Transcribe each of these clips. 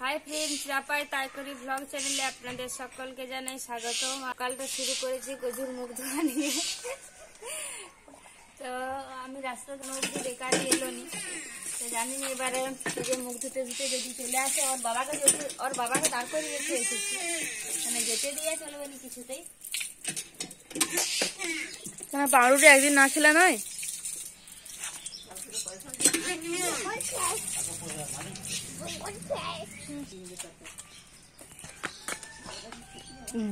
Hi friends, রাপাই তাই করি blog চ্যানেলে আপনাদের সকলকে জানাই স্বাগত। সকালটা শুরু করেছি গজুর মুখ ধোয়া নিয়ে। তো আমি রাস্তার মধ্যে বেকারই এলোনি, তো জানি না এবারে মুখ ধুতে ধুতে যদি চলে আসে ওর বাবাকে দাঁড় করে রেখে এসেছি, মানে যেতে দিয়ে চলবে না কিছুতেই। পাউরুটি একদিন না খেলে নয়।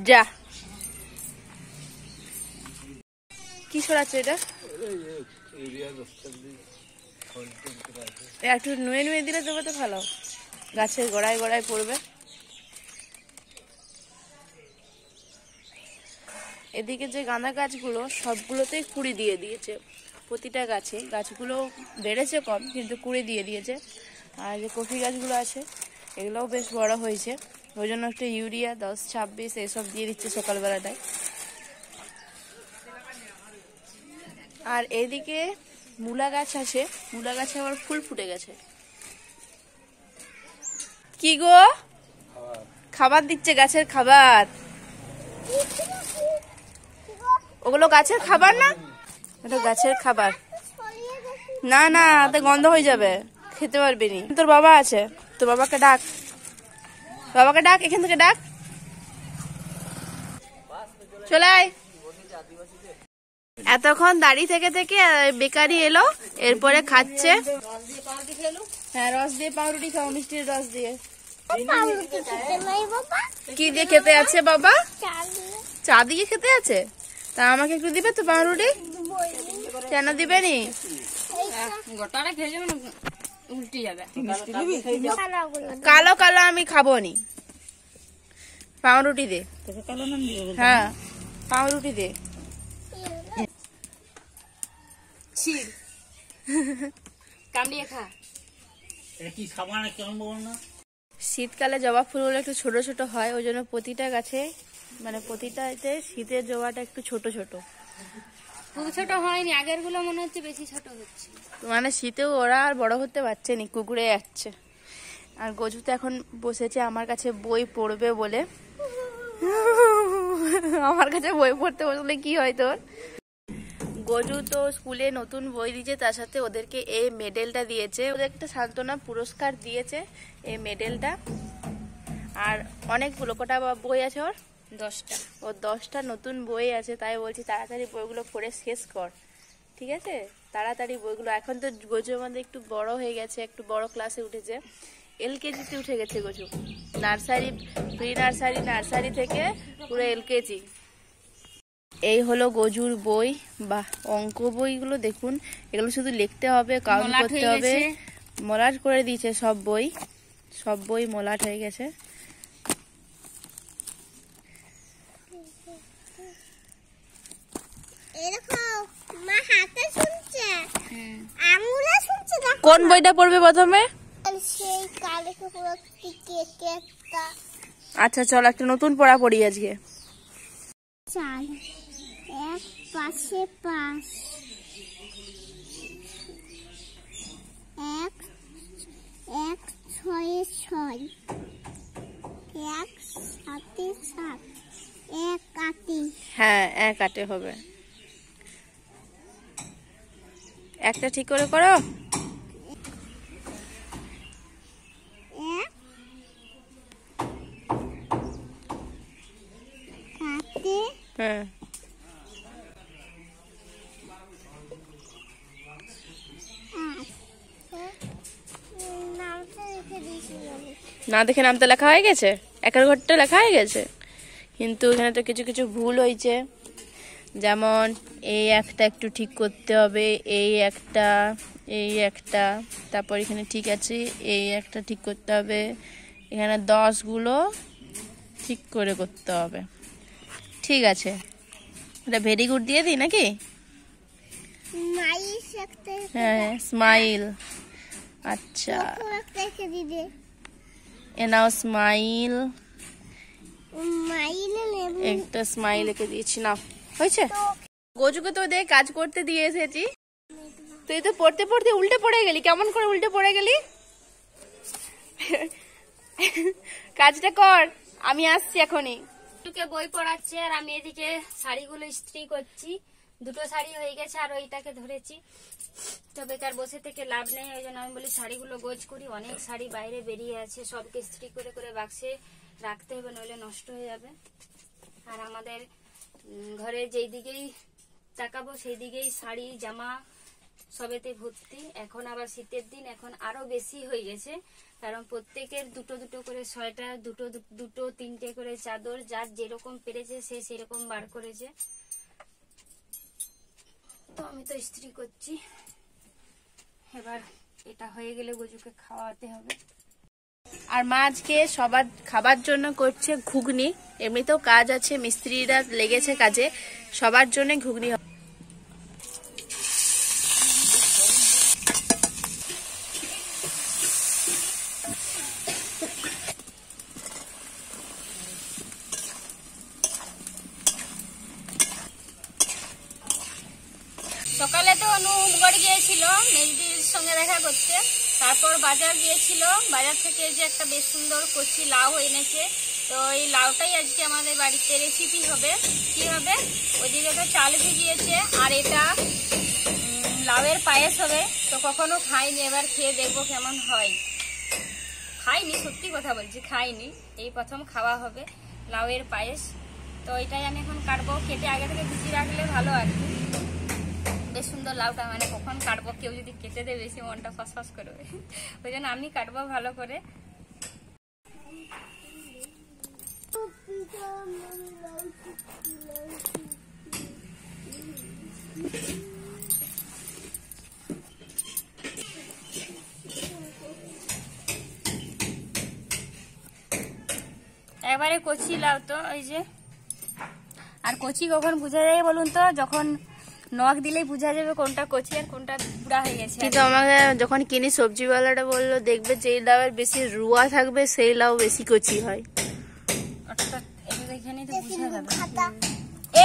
যা কি সরাচ্ছে এটা? একটু নুয়ে নুয়ে দিলে তবে তো ভালো, গাছের গোড়ায় গোড়ায় পড়বে। এদিকে যে গাঁদা গাছগুলো সবগুলোতেই কুড়ি দিয়ে দিয়েছে, প্রতিটা গাছগুলো বেড়েছে কম কিন্তু কুড়ি দিয়ে দিয়েছে। আর যে কফি গাছগুলো আছে এগুলোও বেশ বড় হয়েছে, ওই জন্য একটা ইউরিয়া 10-26 এসব দিয়ে দিচ্ছে সকালবেলাটায়। আর এদিকে মূলা গাছ আছে, মূলা গাছে আবার ফুল ফুটে গেছে। কি গো, খাবার দিচ্ছে, গাছের খাবার। ওগুলো গাছের খাবার না, এটা গাছের খাবার না। না, তো গন্ধ হয়ে যাবে, খেতে পারবি নি। তোর বাবা আছে, তোর বাবাকে ডাক, বাবাকে ডাক, এখান থেকে ডাক, চলে আয়। এতক্ষণ দাঁড়িয়ে থেকে থেকে বেকারি এলো, এরপরে খাচ্ছে। হ্যাঁ, রস দিয়ে পাউরুটি খাও, মিষ্টির রস দিয়ে। কি দিয়ে খেতে আছে বাবা? চা দিয়ে খেতে আছে। তা আমাকে একটু দিবে তো পাউরুটি? কেন দিবে নি? কালো কালো আমি খাবো নি, পাউরুটি দে। হ্যাঁ, পাউরুটি দে। শীতকালে জবা ফুলগুলো একটু ছোট ছোট হয়, ওই জন্য প্রতিটা গাছে, মানে প্রতিটাতে শীতের জবাটা একটু ছোট ছোট। খুব ছোট হয়নি, আগের গুলো মনে হচ্ছে বেশি ছোট হচ্ছে, মানে শীতেও ওরা আর বড় হতে পারছে নি, কুকুরে যাচ্ছে। আর গজু তো এখন বসেছে আমার কাছে বই পড়বে বলে। আমার কাছে বই পড়তে বসলে কি হয় তোর? গজু তো স্কুলে নতুন বই দিয়েছে, তার সাথে ওদেরকে এই মেডেলটা দিয়েছে, ওদের একটা সান্ত্বনা পুরস্কার দিয়েছে এই মেডেলটা। আর অনেকগুলো, কটা বই আছে ওর? 10টা। ওর 10টা নতুন বই আছে, তাই বলছি তাড়াতাড়ি বইগুলো পড়ে শেষ কর, ঠিক আছে? তাড়াতাড়ি বইগুলো। এখন তো গজু আমাদের একটু বড় হয়ে গেছে, একটু বড় ক্লাসে উঠেছে, LKG-তে উঠে গেছে Gaju. Nursery, pre nursery, nursery থেকে পুরো LKG। এই হলো গজুর বই বা অঙ্ক বইগুলো। দেখুন, এগুলো শুধু লিখতে হবে, কাউন্ট করতে হবে। মলাট করে দিয়েছে সব বই, সব বই মলাট হয়ে গেছে। কোন বইটা পড়বে প্রথমে? আচ্ছা চল, একটা নতুন পড়া পড়ি আজকে। 4 1 5 5 1 1 6 6 1 7 7 1 8। হ্যাঁ, 1 8 হবে। একটা ঠিক করে করো। 1 কাটে। হ্যাঁ, না দেখে নামটা লেখা হয়ে গেছে, একের ঘরটা লেখা হয়ে গেছে, কিন্তু এখানে তো কিছু কিছু ভুল হয়েছে। যেমন এই একটা একটু ঠিক করতে হবে, এই একটা, তারপর এখানে ঠিক আছে, এই একটা ঠিক করতে হবে, এখানে 10গুলো ঠিক করে করতে হবে। ঠিক আছে, এটা ভেরি গুড দিয়ে দিই নাকি? হ্যাঁ, স্মাইল। আচ্ছা, এ নাও স্মাইল, একটা স্মাইল এঁকে দিয়েছি, নাও হয়েছে। গজুকে তো দেখ কাজ করতে দিয়ে এসেছি, তুই তো পড়তে পড়তে উল্টে পড়ে গেলি। কেমন করে উল্টে পড়ে গেলি? কাজটা কর, আমি আসছি এখনই। দুটোকে বই পড়াচ্ছে আর আমি এদিকে শাড়িগুলো ইস্ত্রি করছি। দুটো শাড়ি হয়ে গেছে আর ওইটাকে ধরেছি। তো বেকার বসে থেকে লাভ নেই, ওই জন্য আমি বলি শাড়িগুলো গোছ করি। অনেক শাড়ি বাইরে বেরিয়ে আছে, সবকে ইস্ত্রি করে করে বাক্সে রাখতে হবে, নইলে নষ্ট হয়ে যাবে। আর আমাদের ঘরে যেই দিকেই তাকাবো সেই দিকেই শাড়ি জামা সবেতে ভর্তি। এখন আবার শীতের দিন, এখন আরো বেশি হয়ে গেছে, কারণ প্রত্যেকের দুটো দুটো করে সোয়েটার, দুটো দুটো তিনটে করে চাদর, যার যেরকম পেরেছে সে সেরকম বার করেছে। তো আমি তো ইস্ত্রি করছি, এবার এটা হয়ে গেলে গজুকে খাওয়াতে হবে। আর মা আজকে সবার খাবার জন্য করছে ঘুগনি। এমনিতেও কাজ আছে, মিস্ত্রিরা লেগেছে কাজে, সবার জন্য ঘুগনি হবে। সকালে তো অনুগড় গিয়েছিল মেজদির সঙ্গে দেখা করতে, তারপর বাজার গিয়েছিল। বাজার থেকে যে একটা বেশ সুন্দর কচি লাউ এনেছে, তো এই লাউটাই আজকে আমাদের বাড়িতে রেসিপি হবে। কি হবে, ওইদিকে তো চাল ভিজিয়েছে, আর এটা লাউয়ের পায়েস হবে। তো কখনো খাইনি, এবার খেয়ে দেখবো কেমন হয়। খাইনি, সত্যি কথা বলছি, খাইনি, এই প্রথম খাওয়া হবে লাউয়ের পায়েস। তো এটাই আমি এখন কাটবো, কেটে আগে থেকে ভিজিয়ে রাখলে ভালো আর কি। বেশ সুন্দর লাউটা, মানে কখন কাটবো, কেউ যদি কেটে দেয় বেশি মনটা ফসফস করবে, ওই জন্য আমি কাটবো ভালো করে। এবারে কচি লাউ তো ওই যে, আর কচি কখন বোঝা যায় বলুন তো, যখন নখ দিলেই বোঝা যাবে কোনটা কচি আর কোনটা বুড়া হয়ে গেছে। কিন্তু আমাকে যখন কিনি সবজিওয়ালাটা বললো, দেখবে যেই লাউয়ের বেশি রুয়া থাকবে সেই লাউ বেশি কচি হয়। অর্থাৎ এখানেই তো বোঝা যাবে।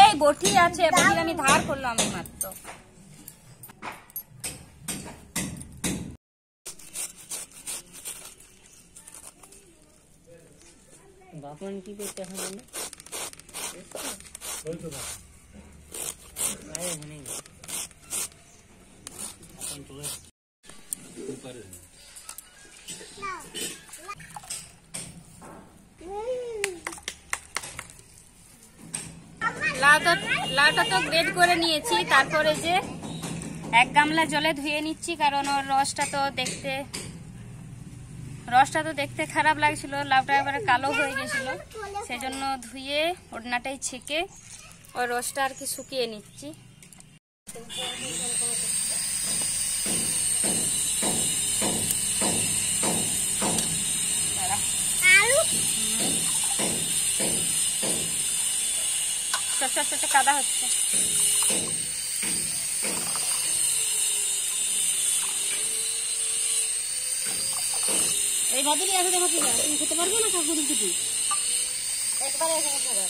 এই বটি আছে, বটি আমি ধার করলাম মাত্র। বাপন কি করতে হবে না? ওই তো না। আরে মনে নেই। আপন চলে উপরে। লাউটা তো গ্রেড করে নিয়েছি, তারপরে যে এক গামলা জলে ধুয়ে নিচ্ছি, কারণ ওর রসটা তো দেখতে খারাপ লাগছিল, লাউটা এবারে কালো হয়ে গেছিল, সেজন্য ধুয়ে ওড়নাটাই ছেঁকে ওর রসটা আর কি শুকিয়ে নিচ্ছি। কাদা হচ্ছে, এই ভাবিনি আসলে তুমি খেতে পারবে না কাকুরি কিছু একবারে এখানে খাবে।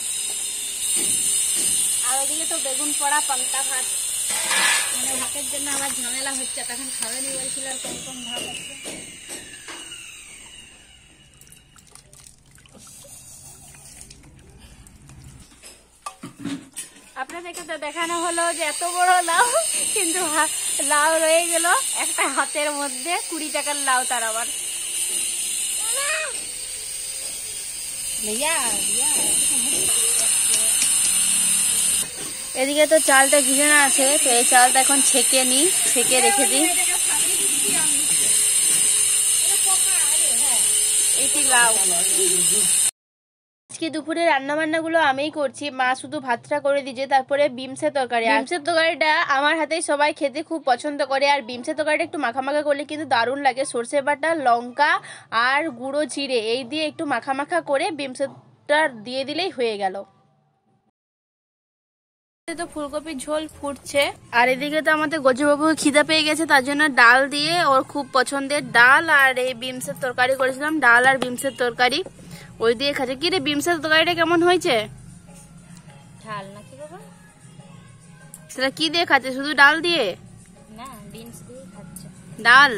আর ওইদিকে তো বেগুন পোড়া পান্তা ভাত, মানে ভাতের জন্য আমার ঝামেলা হচ্ছে, তখন খাবেনি বলছিল, আর কম কম ভাত আছে। আপনাদেরকে তো দেখানো হলো যে এত বড় লাউ, কিন্তু লাউ রয়ে গেল একটা হাতের মধ্যে, 20 টাকার লাউ, তার আবার এদিকে তো চালটা ভিজানো আছে, তো এই চালটা এখন ছেঁকে নিই, ছেঁকে রেখে দিই। এটি লাউ। আজকে দুপুরে রান্না বান্নাগুলো আমিই করছি, মা শুধু ভাতটা করে দিয়েছে। তারপরে বিমসের তরকারি, বিমসের তরকারিটা আমার হাতেই সবাই খেতে খুব পছন্দ করে। আর বিমসের তরকারিটা একটু মাখা মাখা করলে কিন্তু দারুণ লাগে। সর্ষে বাটা, লঙ্কা আর গুঁড়ো জিরে এই দিয়ে একটু মাখা মাখা করে বিমসেরটা দিয়ে দিলেই হয়ে গেল। তো ফুলকপির ঝোল ফুটছে, আর এদিকে তো আমাদের গজুবাবু খিদে পেয়ে গেছে, তার জন্য ডাল দিয়ে, ওর খুব পছন্দের ডাল আর এই বিমসের তরকারি করেছিলাম, ডাল আর বিমসের তরকারি ওই দিয়ে খাচ্ছে। কি রে, বিমসের তরকারিটা কেমন হয়েছে? ঝাল নাকি বাবা? সেটা কি দিয়ে খাচ্ছে? শুধু ডাল দিয়ে? না, বিনস দিয়ে খাচ্ছে। ডাল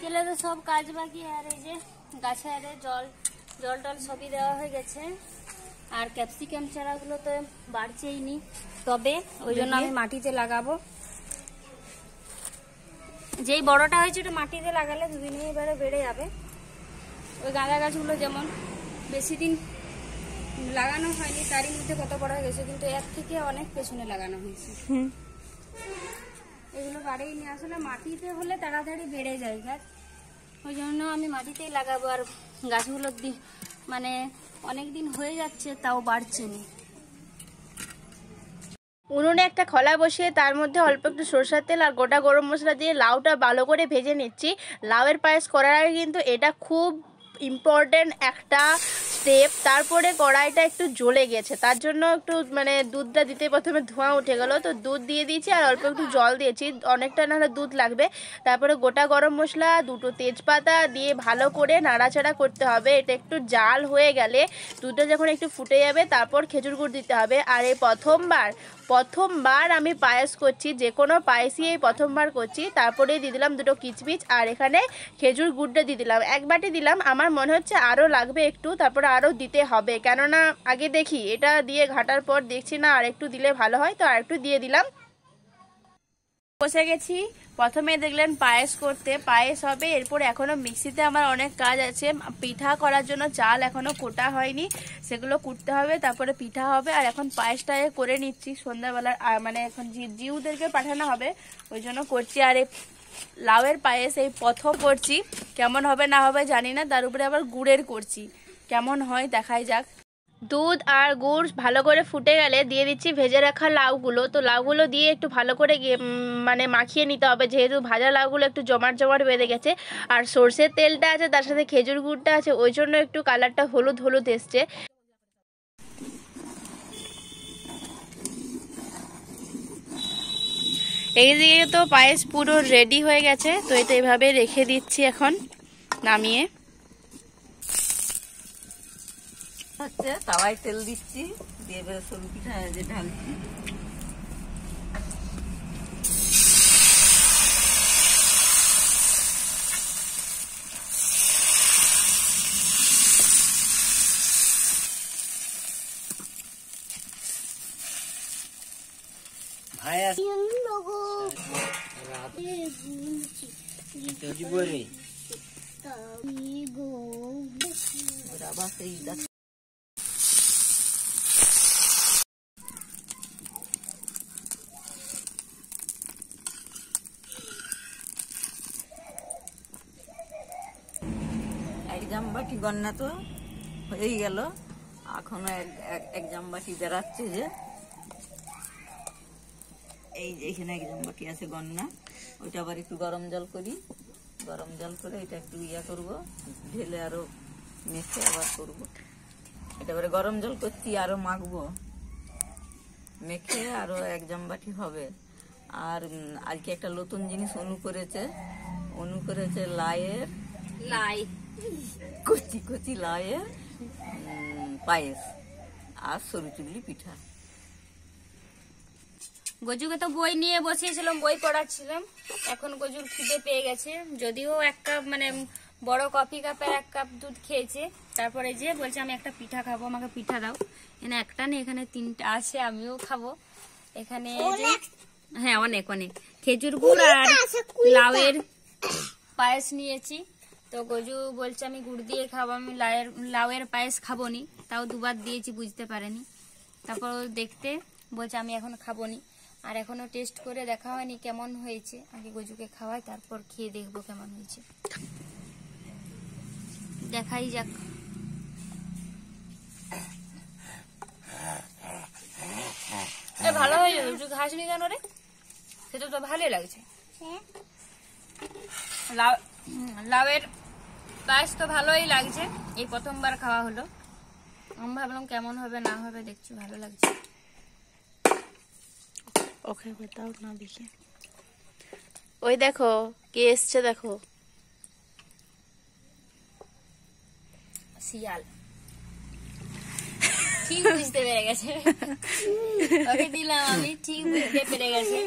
বিকেলে তো সব কাজ বাকি, আর এই যে গাছে আরে জল টল সবই দেওয়া হয়ে গেছে। আর ক্যাপসিকাম চারাগুলো তো বাড়ছেই নি, তবে ওই জন্য আমি মাটিতে লাগাবো। যেই বড়টা হয়েছে ওটা মাটিতে লাগালে দুদিনে এবারে বেড়ে যাবে। ওই গাঁদা গাছগুলো যেমন বেশি দিন লাগানো হয়নি, তারই মধ্যে কত বড় হয়ে গেছে, কিন্তু এর থেকে অনেক পেছনে লাগানো হয়েছে। এগুলো বাড়েই আসলে মাটিতে হলে তাড়াতাড়ি বেড়ে যায় গাছ, ওই জন্য আমি মাটিতেই লাগাবো। আর গাছগুলো মানে অনেক দিন হয়ে যাচ্ছে তাও বাড়ছে না। উনুনে একটা খোলা বসিয়ে তার মধ্যে অল্প একটু সরষের তেল আর গোটা গরম মশলা দিয়ে লাউটা ভালো করে ভেজে নিচ্ছি। লাউয়ের পায়েস করার আগে কিন্তু এটা খুব ইম্পর্টেন্ট একটা স্টেপ। তারপরে কড়াইটা একটু জ্বলে গেছে, তার জন্য একটু মানে দুধটা দিতে প্রথমে ধোঁয়া উঠে গেল, তো দুধ দিয়ে দিয়েছি আর অল্প একটু জল দিয়েছি, অনেকটা নাহলে দুধ লাগবে। তারপরে গোটা গরম মশলা, দুটো তেজপাতা দিয়ে ভালো করে নাড়াচাড়া করতে হবে। এটা একটু জাল হয়ে গেলে দুধটা যখন একটু ফুটে যাবে তারপর খেজুর গুড় দিতে হবে। আর এই প্রথমবার আমি পায়েস করছি, যে কোনো পায়েসই এই প্রথমবার করছি। তারপরে দিয়ে দিলাম দুটো কিচমিচ আর এখানে খেজুর গুড়টা দিয়ে দিলাম, এক বাটি দিলাম। আমার মনে হচ্ছে আরও লাগবে একটু, তারপরে আরও দিতে হবে, কেননা আগে দেখি এটা দিয়ে ঘাটার পর দেখছি না আর একটু দিলে ভালো হয়, তো আর একটু দিয়ে দিলাম। বসে গেছি, প্রথমে দেখলেন পায়েস করতে, পায়েস হবে। এরপর এখনো মিক্সিতে আমার অনেক কাজ আছে, পিঠা করার জন্য চাল এখনো কোটা হয়নি, সেগুলো কুটতে হবে, তারপরে পিঠা হবে। আর এখন পায়েসটা করে নিচ্ছি সন্ধ্যাবেলার, মানে এখন জিউদেরকে পাঠানো হবে ওই জন্য করছি। আর এই লাউয়ের পায়েস এই প্রথম করছি, কেমন হবে না হবে জানি না, তার উপরে আবার গুড়ের করছি, কেমন হয় দেখাই যাক। দুধ আর গুড় ভালো করে ফুটে গেলে দিয়ে দিচ্ছি ভেজে রাখা লাউগুলো। তো লাউগুলো দিয়ে একটু ভালো করে মানে মাখিয়ে নিতে হবে, যেহেতু ভাজা লাউগুলো একটু জমাট বেঁধে গেছে। আর সর্ষের তেলটা আছে, তার সাথে খেজুর গুড়টা আছে, ওই জন্য একটু কালারটা হলুদ এসছে। এইদিকে তো পায়েস পুরো রেডি হয়ে গেছে, তো এটা এভাবে রেখে দিচ্ছি এখন নামিয়ে। হচ্ছে তাওয়ায় তেল দিচ্ছি, দিয়ে এবারে সরু পিঠা যে ঢালছি। ভাই আছে বলে আবার সেই এক জামবাটি গন্না তো হয়েই গেল, এখনো এক জামবাটি বেড়াচ্ছে। যে এই যে এখানে এক জামবাটি আছে গন্না, ওইটা আবার একটু গরম জল করি, গরম জল করে এটা একটু করবো, ঢেলে আরো মেখে আবার করবো। এটা এবারে গরম জল করছি, আরো মাখবো, মেখে আরো এক জামবাটি হবে। আর আজকে একটা নতুন জিনিস অনু করেছে কচি লাইয়ের পায়েস আর সরু চুগলি পিঠা। গজুকে তো বই নিয়ে বসিয়েছিলাম, বই পড়াচ্ছিলাম। এখন গজুর খিদে পেয়ে গেছে, যদিও এক কাপ মানে বড় কফি কাপের 1 কাপ দুধ খেয়েছে। তারপরে যে বলছে আমি একটা পিঠা খাবো, আমাকে পিঠা দাও। এখানে একটা নেই, এখানে 3টা আছে, আমিও খাবো। এখানে হ্যাঁ অনেক খেজুর গুড় আর লাউয়ের পায়েস নিয়েছি। তো গজু বলছে আমি গুড় দিয়ে খাবো, আমি লাউয়ের পায়েস খাবো নি, তাও দুবার দিয়েছি, বুঝতে পারেনি। তারপর দেখতে বলছে আমি এখন খাবো নি, আর এখনো টেস্ট করে দেখা হয়নি কেমন হয়েছে। আগে গজুকে খাওয়াই, তারপর খেয়ে দেখবো কেমন হয়েছে, দেখাই যাক। ভালো হয়ে যাবে, তুই খাসনি কেন রে? সেটা তো ভালোই লাগছে। লাউয়ের পায়েস তো ভালোই লাগছে, এই প্রথমবার খাওয়া হলো। আমি ভাবলাম কেমন হবে না হবে, দেখছি ভালো লাগছে। ওকে बताओ না দেখি, ওই দেখো কে এসছে, দেখো শিয়াল। ঠিক বুঝতে পেরে গেছে, ওকে দিলাম আমি, ঠিক বুঝতে পেরে গেছে।